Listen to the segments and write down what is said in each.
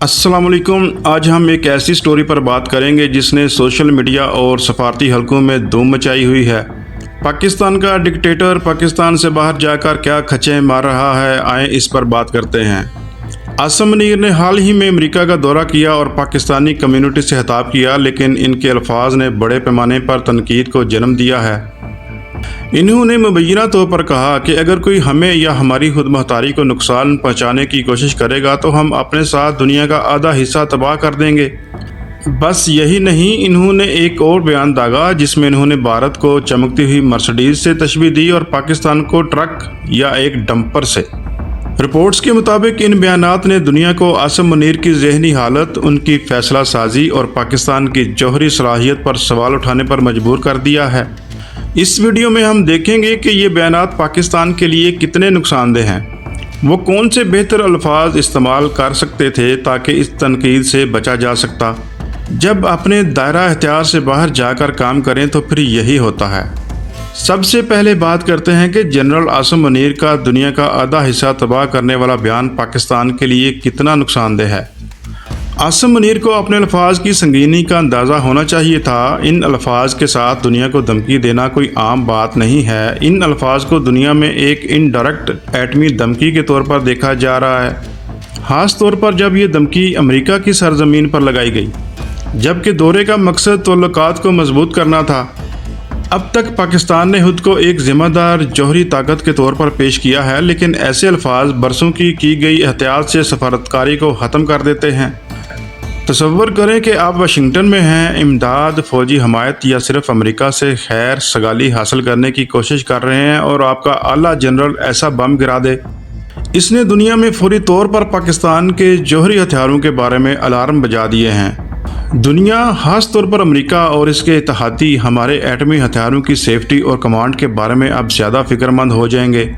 अस्सलाम वालेकुम। आज हम एक ऐसी स्टोरी पर बात करेंगे जिसने सोशल मीडिया और सफारती हलकों में धूम मचाई हुई है। पाकिस्तान का डिक्टेटर पाकिस्तान से बाहर जाकर क्या खच्चे मार रहा है, आए इस पर बात करते हैं। आसिम मुनीर ने हाल ही में अमेरिका का दौरा किया और पाकिस्तानी कम्युनिटी से खिताब किया, लेकिन इनके अल्फाज ने बड़े पैमाने पर तनकीद को जन्म दिया है। इन्होंने मुबैना तौर पर कहा कि अगर कोई हमें या हमारी खुद मुख्तारी को नुकसान पहुंचाने की कोशिश करेगा तो हम अपने साथ दुनिया का आधा हिस्सा तबाह कर देंगे। बस यही नहीं, इन्होंने एक और बयान दागा जिसमें इन्होंने भारत को चमकती हुई मर्सिडीज से तशबीह दी और पाकिस्तान को ट्रक या एक डंपर से। रिपोर्ट्स के मुताबिक इन बयानात ने दुनिया को आसिम मुनीर की ज़हनी हालत, उनकी फैसला साजी और पाकिस्तान की जौहरी सलाहियत पर सवाल उठाने पर मजबूर कर दिया है। इस वीडियो में हम देखेंगे कि ये बयानात पाकिस्तान के लिए कितने नुकसानदेह हैं, वो कौन से बेहतर अल्फाज इस्तेमाल कर सकते थे ताकि इस तनकीद से बचा जा सकता। जब अपने दायरा इख्तियार से बाहर जाकर काम करें तो फिर यही होता है। सबसे पहले बात करते हैं कि जनरल आसिम मुनीर का दुनिया का आधा हिस्सा तबाह करने वाला बयान पाकिस्तान के लिए कितना नुकसानदेह है। आसिम मुनीर को अपने अल्फाज की संगीनी का अंदाज़ा होना चाहिए था। इन अल्फाज के साथ दुनिया को धमकी देना कोई आम बात नहीं है। इन अल्फाज को दुनिया में एक इनडायरेक्ट एटमी धमकी के तौर पर देखा जा रहा है, ख़ास तौर पर जब ये धमकी अमेरिका की सरजमीन पर लगाई गई, जबकि दौरे का मकसद तल्लुकात को मजबूत करना था। अब तक पाकिस्तान ने खुद को एक ज़िम्मेदार जौहरी ताकत के तौर पर पेश किया है, लेकिन ऐसे अल्फाज बरसों की गई एहतियात से सफारतकारी को ख़त्म कर देते हैं। तसव्वुर करें कि आप वाशिंगटन में हैं, इमदाद, फौजी हमायत या सिर्फ अमेरिका से खैर सगाली हासिल करने की कोशिश कर रहे हैं और आपका आला जनरल ऐसा बम गिरा दे। इसने दुनिया में फौरी तौर पर पाकिस्तान के जौहरी हथियारों के बारे में अलार्म बजा दिए हैं। दुनिया, खास तौर पर अमेरिका और इसके इत्तेहादी, हमारे एटमी हथियारों की सेफ्टी और कमांड के बारे में अब ज़्यादा फिक्रमंद हो जाएंगे।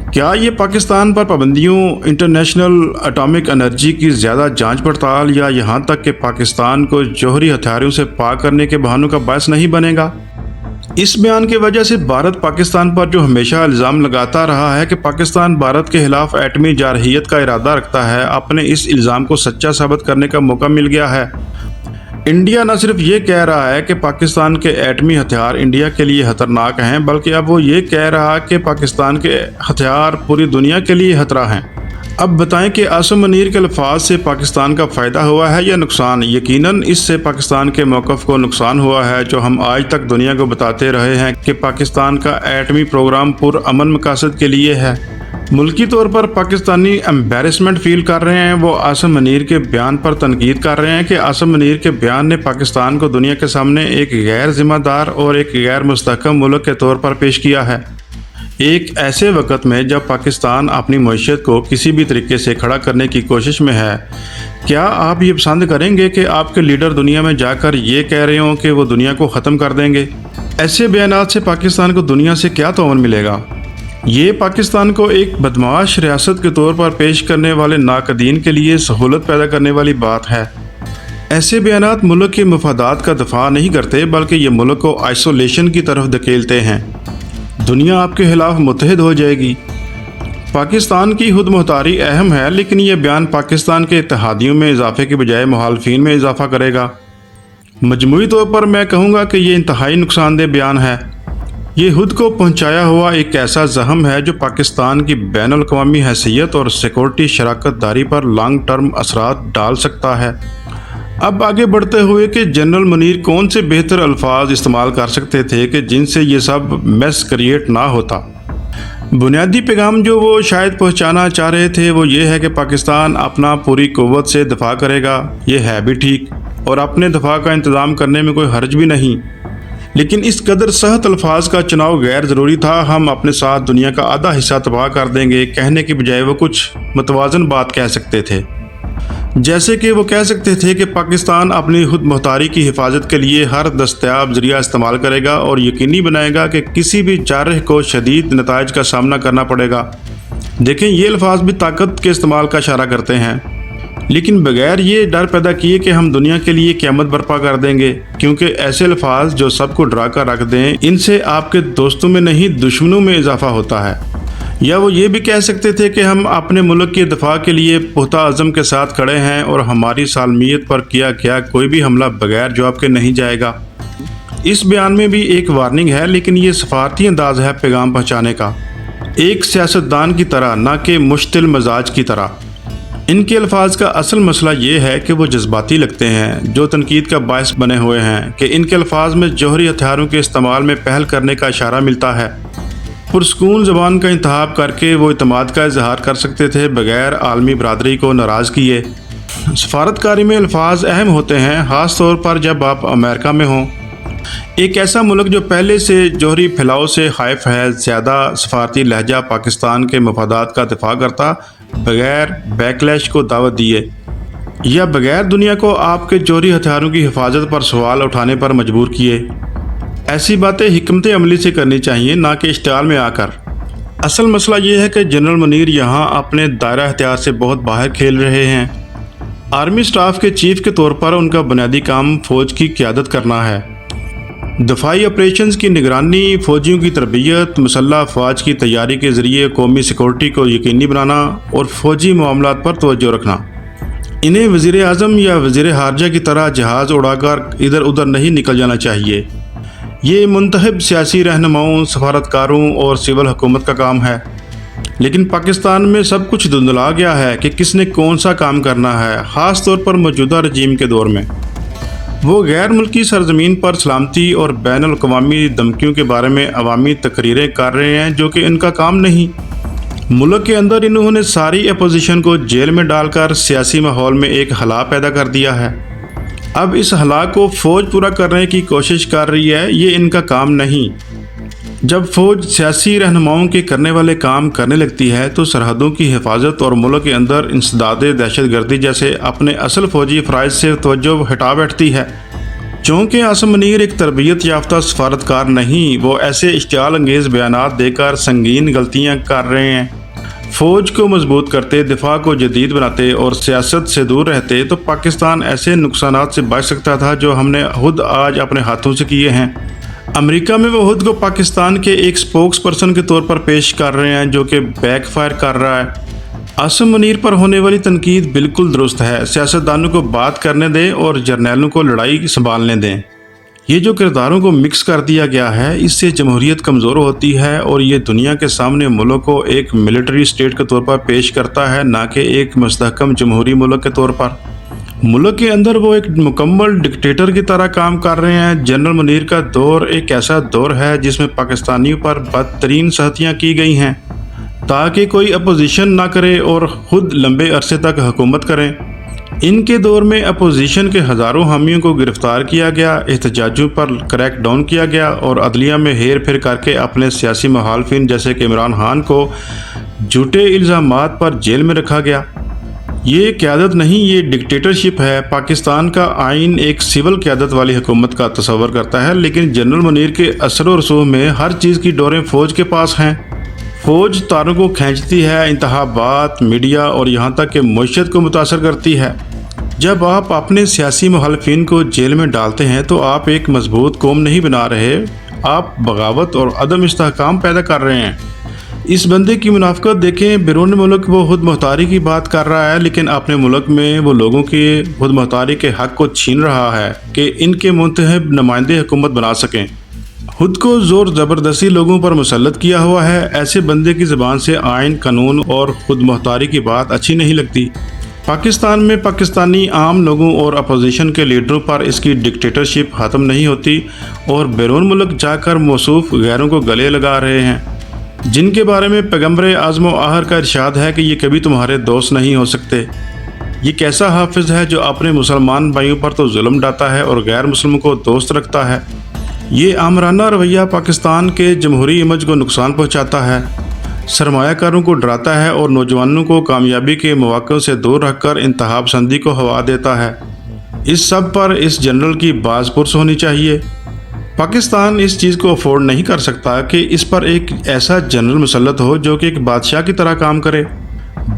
क्या ये पाकिस्तान पर पाबंदियों, इंटरनेशनल एटॉमिक एनर्जी की ज़्यादा जांच पड़ताल या यहाँ तक कि पाकिस्तान को जौहरी हथियारों से पाक करने के बहानों का बायस नहीं बनेगा? इस बयान की वजह से भारत पाकिस्तान पर जो हमेशा इल्ज़ाम लगाता रहा है कि पाकिस्तान भारत के खिलाफ एटमी जारहियत का इरादा रखता है, अपने इस इल्ज़ाम को सच्चा साबित करने का मौका मिल गया है। इंडिया न सिर्फ ये कह रहा है कि पाकिस्तान के एटमी हथियार इंडिया के लिए खतरनाक हैं, बल्कि अब वो ये कह रहा है कि पाकिस्तान के हथियार पूरी दुनिया के लिए खतरा हैं। अब बताएं कि आसिम मुनीर के अल्फाज से पाकिस्तान का फ़ायदा हुआ है या नुकसान। यकीनन इससे पाकिस्तान के मौक़िफ़ को नुकसान हुआ है, जो हम आज तक दुनिया को बताते रहे हैं कि पाकिस्तान का एटमी प्रोग्राम पुरअमन मकासद के लिए है। मुल्की तौर पर पाकिस्तानी एम्बेरसमेंट फील कर रहे हैं। वो आसिम मुनीर के बयान पर तनकीद कर रहे हैं कि आसिम मुनीर के बयान ने पाकिस्तान को दुनिया के सामने एक गैर जिम्मेदार और एक गैर मुस्तहकम मुल्क के तौर पर पेश किया है। एक ऐसे वक्त में जब पाकिस्तान अपनी मईशत को किसी भी तरीके से खड़ा करने की कोशिश में है, क्या आप ये पसंद करेंगे कि आपके लीडर दुनिया में जाकर ये कह रहे हों कि वो दुनिया को ख़त्म कर देंगे? ऐसे बयानात से पाकिस्तान को दुनिया से क्या तोवन मिलेगा? ये पाकिस्तान को एक बदमाश रियासत के तौर पर पेश करने वाले नाकदीन के लिए सहूलत पैदा करने वाली बात है। ऐसे बयानात मुल्क के मफादात का दफा नहीं करते, बल्कि ये मुल्क को आइसोलेशन की तरफ धकेलते हैं। दुनिया आपके खिलाफ मुत्तहिद हो जाएगी। पाकिस्तान की खुद मुख्तारी अहम है, लेकिन यह बयान पाकिस्तान के इत्तेहादियों में इजाफे के बजाय मुखालफिन में इजाफा करेगा। मजमूई तौर पर मैं कहूँगा कि ये इंतहाई नुकसानदेह बयान है। ये खुद को पहुंचाया हुआ एक ऐसा जख्म है जो पाकिस्तान की बैनुल अक़वामी हैसियत और सिक्योरिटी शराकत दारी पर लॉन्ग टर्म असरात डाल सकता है। अब आगे बढ़ते हुए कि जनरल मुनीर कौन से बेहतर अल्फाज इस्तेमाल कर सकते थे कि जिनसे ये सब मैस क्रिएट ना होता। बुनियादी पैगाम जो वो शायद पहुंचाना चाह रहे थे वो ये है कि पाकिस्तान अपना पूरी क़ुव्वत से दफा करेगा। ये है भी ठीक, और अपने दफा का इंतज़ाम करने में कोई हर्ज भी नहीं, लेकिन इस कदर सख्त अल्फाज का चुनाव गैर ज़रूरी था। हम अपने साथ दुनिया का आधा हिस्सा तबाह कर देंगे कहने की बजाय वो कुछ मतवाज़न बात कह सकते थे, जैसे कि वो कह सकते थे कि पाकिस्तान अपनी खुद मुख्तारी की हिफाजत के लिए हर दस्तयाब ज़रिया इस्तेमाल करेगा और यकीनी बनाएगा कि किसी भी जारह को शदीद नताइज का सामना करना पड़ेगा। देखें, ये अल्फाज भी ताकत के इस्तेमाल का इशारा करते हैं, लेकिन बगैर ये डर पैदा किए कि हम दुनिया के लिए क़यामत बर्पा कर देंगे, क्योंकि ऐसे अल्फाज जो सबको डरा कर रख दें, इनसे आपके दोस्तों में नहीं दुश्मनों में इजाफा होता है। یا وہ یہ بھی کہہ سکتے تھے کہ ہم اپنے ملک کے دفاع کے لیے پختہ عزم کے ساتھ کھڑے ہیں اور ہماری سالمیت پر کیا گیا کوئی بھی حملہ بغیر جواب کے نہیں جائے گا۔ اس بیان میں بھی ایک وارننگ ہے، لیکن یہ سفارتی انداز ہے پیغام پہنچانے کا، ایک سیاستدان کی طرح، نہ کہ مشتعل مزاج کی طرح۔ ان کے الفاظ کا اصل مسئلہ یہ ہے کہ وہ جذباتی لگتے ہیں، جو تنقید کا باعث بنے ہوئے ہیں کہ ان کے الفاظ میں جوہری ہتھیاروں کے استعمال میں پہل کرنے کا اشارہ ملتا ہے۔ پرسکون زبان کا انتخاب کر کے وہ اعتماد کا اظہار کر سکتے تھے بغیر عالمی برادری کو ناراض کیے۔ سفارتکاری میں الفاظ اہم ہوتے ہیں، خاص طور پر جب آپ امریکہ میں ہوں، ایک ایسا ملک جو پہلے سے جوہری پھیلاؤ سے خائف ہے۔ زیادہ سفارتی لہجہ پاکستان کے مفادات کا دفاع کرتا بغیر بیکلیش کو دعوت دیے یا بغیر دنیا کو آپ کے جوہری ہتھیاروں کی حفاظت پر سوال اٹھانے پر مجبور کیے۔ ایسی باتیں حکمت عملی سے کرنی چاہیے، نہ کہ اشتعال میں آ کر۔ اصل مسئلہ یہ ہے کہ جنرل منیر یہاں اپنے دائرہ اختیار سے بہت باہر کھیل رہے ہیں۔ آرمی سٹاف کے چیف کے طور پر ان کا بنیادی کام فوج کی قیادت کرنا ہے، دفاعی آپریشنز کی نگرانی، فوجیوں کی تربیت، مسلح افواج کی تیاری کے ذریعے قومی سیکورٹی کو یقینی بنانا اور فوجی معاملات پر توجہ رکھنا۔ انہیں وزیر اعظم یا وزیر خارجہ کی طرح جہاز اڑا کر ادھر ادھر نہیں نکل جانا چاہیے۔ یہ منتخب سیاسی رہنماؤں، سفارتکاروں اور سول حکومت کا کام ہے، لیکن پاکستان میں سب کچھ دھندلا گیا ہے کہ کس نے کون سا کام کرنا ہے، خاص طور پر موجودہ رجیم کے دور میں۔ وہ غیر ملکی سرزمین پر سلامتی اور بین الاقوامی دھمکیوں کے بارے میں عوامی تقریریں کر رہے ہیں، جو کہ ان کا کام نہیں۔ ملک کے اندر انہوں نے ساری اپوزیشن کو جیل میں ڈال کر سیاسی ماحول میں ایک خلا پیدا کر دیا ہے۔ اب اس خلا کو فوج پورا کرنے کی کوشش کر رہی ہے، یہ ان کا کام نہیں۔ جب فوج سیاسی رہنماؤں کے کرنے والے کام کرنے لگتی ہے تو سرحدوں کی حفاظت اور ملک کے اندر انسداد دہشت گردی جیسے اپنے اصل فوجی فرائض سے توجہ ہٹا بیٹھتی ہے۔ چونکہ عاصم منیر ایک تربیت یافتہ سفارتکار نہیں، وہ ایسے اشتعال انگیز بیانات دے کر سنگین غلطیاں کر رہے ہیں۔ فوج کو مضبوط کرتے، دفاع کو جدید بناتے اور سیاست سے دور رہتے تو پاکستان ایسے نقصانات سے بچ سکتا تھا جو ہم نے خود آج اپنے ہاتھوں سے کیے ہیں۔ امریکہ میں وہ خود کو پاکستان کے ایک سپوکس پرسن کے طور پر پیش کر رہے ہیں، جو کہ بیک فائر کر رہا ہے۔ عاصم منیر پر ہونے والی تنقید بالکل درست ہے، سیاستدانوں کو بات کرنے دیں اور جرنیلوں کو لڑائی سنبھالنے دیں۔ یہ جو کرداروں کو مکس کر دیا گیا ہے، اس سے جمہوریت کمزور ہوتی ہے اور یہ دنیا کے سامنے ملک کو ایک ملٹری اسٹیٹ کے طور پر پیش کرتا ہے، نہ کہ ایک مستحکم جمہوری ملک کے طور پر۔ ملک کے اندر وہ ایک مکمل ڈکٹیٹر کی طرح کام کر رہے ہیں۔ جنرل منیر کا دور ایک ایسا دور ہے جس میں پاکستانیوں پر بدترین سخطیاں کی گئی ہیں تاکہ کوئی اپوزیشن نہ کرے اور خود لمبے عرصے تک حکومت کریں۔ ان کے دور میں اپوزیشن کے ہزاروں حامیوں کو گرفتار کیا گیا، احتجاجوں پر کریک ڈاؤن کیا گیا اور عدلیہ میں ہیر پھیر کر کے اپنے سیاسی مخالفین جیسے کہ عمران خان کو جھوٹے الزامات پر جیل میں رکھا گیا۔ یہ قیادت نہیں، یہ ڈکٹیٹرشپ ہے۔ پاکستان کا آئین ایک سول قیادت والی حکومت کا تصور کرتا ہے، لیکن جنرل منیر کے اثر و رسوخ میں ہر چیز کی ڈوریں فوج کے پاس ہیں۔ فوج تاروں کو کھینچتی ہے، انتخابات، میڈیا اور یہاں تک کہ معیشت کو متاثر کرتی ہے۔ جب آپ اپنے سیاسی مخالفین کو جیل میں ڈالتے ہیں تو آپ ایک مضبوط قوم نہیں بنا رہے، آپ بغاوت اور عدم استحکام پیدا کر رہے ہیں۔ اس بندے کی منافقت دیکھیں، بیرون ملک وہ خود مختاری کی بات کر رہا ہے، لیکن اپنے ملک میں وہ لوگوں کے خود مختاری کے حق کو چھین رہا ہے کہ ان کے منتخب نمائندے حکومت بنا سکیں۔ خود کو زور زبردستی لوگوں پر مسلط کیا ہوا ہے۔ ایسے بندے کی زبان سے آئین، قانون اور خود مختاری کی بات اچھی نہیں لگتی۔ پاکستان میں پاکستانی عام لوگوں اور اپوزیشن کے لیڈروں پر اس کی ڈکٹیٹرشپ ختم نہیں ہوتی اور بیرون ملک جا کر موصوف غیروں کو گلے لگا رہے ہیں، جن کے بارے میں پیغمبر اعظم و آخر کا ارشاد ہے کہ یہ کبھی تمہارے دوست نہیں ہو سکتے۔ یہ کیسا حافظ ہے جو اپنے مسلمان بھائیوں پر تو ظلم ڈالتا ہے اور غیر مسلم کو دوست رکھتا ہے۔ یہ آمرانہ رویہ پاکستان کے جمہوری امیج کو نقصان پہنچاتا ہے، سرمایہ کاروں کو ڈراتا ہے اور نوجوانوں کو کامیابی کے مواقع سے دور رکھ کر انتہا پسندی کو ہوا دیتا ہے۔ اس سب پر اس جنرل کی باز پرس ہونی چاہیے۔ پاکستان اس چیز کو افورڈ نہیں کر سکتا کہ اس پر ایک ایسا جنرل مسلط ہو جو کہ ایک بادشاہ کی طرح کام کرے،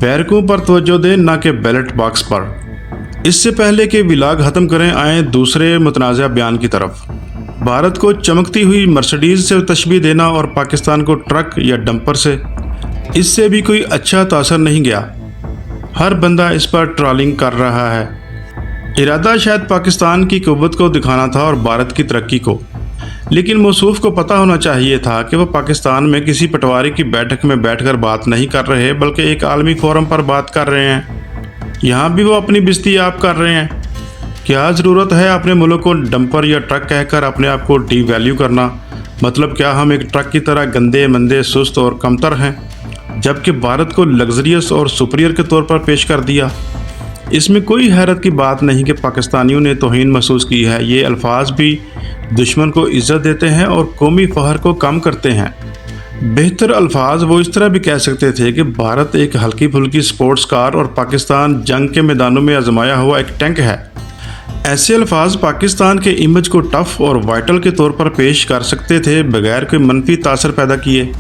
بیرکوں پر توجہ دے نہ کہ بیلٹ باکس پر۔ اس سے پہلے کہ ولاگ ختم کریں، آئیں دوسرے متنازع بیان کی طرف۔ بھارت کو چمکتی ہوئی مرسڈیز سے تشبیہ دینا اور پاکستان کو ٹرک یا ڈمپر سے۔ इससे भी कोई अच्छा तासर नहीं गया। हर बंदा इस पर ट्रोलिंग कर रहा है। इरादा शायद पाकिस्तान की कुव्वत को दिखाना था और भारत की तरक्की को, लेकिन मौसूफ को पता होना चाहिए था कि वह पाकिस्तान में किसी पटवारी की बैठक में बैठकर बात नहीं कर रहे, बल्कि एक आलमी फोरम पर बात कर रहे हैं। यहाँ भी वो अपनी बेइज्जती आप कर रहे हैं। क्या ज़रूरत है अपने मुल्क को डंपर या ट्रक कहकर अपने आप को डीवैल्यू करना? मतलब क्या हम एक ट्रक की तरह गंदे मंदे, सुस्त और कमतर हैं, जबकि भारत को लग्जरियस और सुपीरियर के तौर पर पेश कर दिया? इसमें कोई हैरत की बात नहीं कि पाकिस्तानियों ने तौहीन महसूस की है। ये अल्फाज भी दुश्मन को इज़्ज़त देते हैं और कौमी फ़ख्र को कम करते हैं। बेहतर अल्फाज वो इस तरह भी कह सकते थे कि भारत एक हल्की फुल्की स्पोर्ट्स कार और पाकिस्तान जंग के मैदानों में आजमाया हुआ एक टैंक है। ऐसे अल्फाज पाकिस्तान के इमेज को टफ और वाइटल के तौर पर पेश कर सकते थे, बगैर कोई मनफी तासर पैदा किए।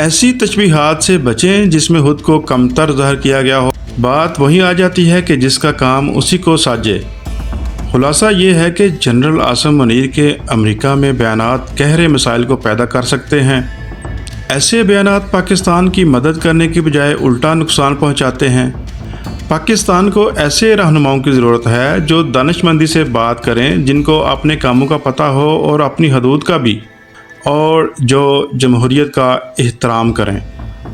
ऐसी तशबीहात से बचें जिसमें खुद को कमतर ज़ाहिर किया गया हो। बात वहीं आ जाती है कि जिसका काम उसी को साजे। खुलासा ये है कि जनरल आसिम मुनीर के अमेरिका में बयानात गहरे मसाइल को पैदा कर सकते हैं। ऐसे बयानात पाकिस्तान की मदद करने की बजाय उल्टा नुकसान पहुंचाते हैं। पाकिस्तान को ऐसे रहनुमाओं की ज़रूरत है जो दानिशमंदी से बात करें, जिनको अपने कामों का पता हो और अपनी हदूद का भी, और जो जमहूरियत का एहतराम करें।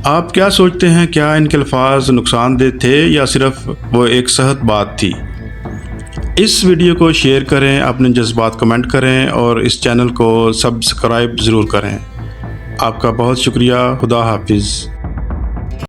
आप क्या सोचते हैं, क्या इनके अल्फाज नुकसानदेह थे या सिर्फ वो एक सहज बात थी? इस वीडियो को शेयर करें, अपने जज्बात कमेंट करें और इस चैनल को सब्सक्राइब ज़रूर करें। आपका बहुत शुक्रिया। खुदा हाफिज़।